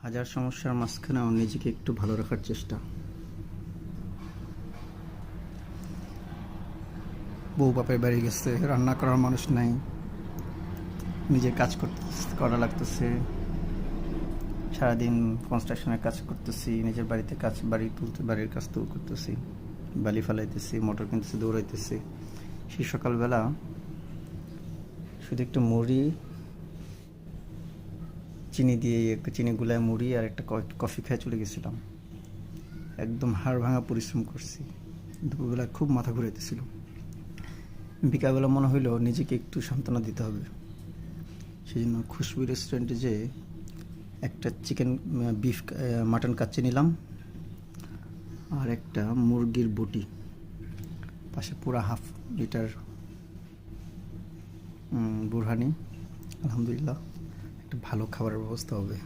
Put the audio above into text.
হাজার সমস্যার মাঝখানেও নিজেকে একটু ভালো রাখার চেষ্টা। বউ বাপের বাড়ি গেছে, রান্না করার মানুষ নাই, নিজের কাজ করা লাগতেছে। সারাদিন কনস্ট্রাকশনের কাজ করতেছি, নিজের বাড়ির কাজ তো করতেছি, বালি ফালাইতেছি, মোটর কিনতেছি, দৌড়াইতেছি। সেই সকালবেলা শুধু একটু মুড়ি, চিনি গুলায় মুড়ি আর একটা কফি খেয়ে চলে গেছিলাম। একদম হাড় ভাঙা পরিশ্রম করছি। দুপুরবেলা খুব মাথা ঘুরাইতেছিল। বিকালবেলা মনে হইলো নিজেকে একটু সান্ত্বনা দিতে হবে। সেই জন্য খুশবু রেস্টুরেন্টে যেয়ে একটা মাটন কাচ্চি নিলাম আর একটা মুরগির বটি, পাশে পুরা হাফ লিটার বুরহানি। আলহামদুলিল্লাহ, একটা ভালো খাবারের ব্যবস্থা হবে।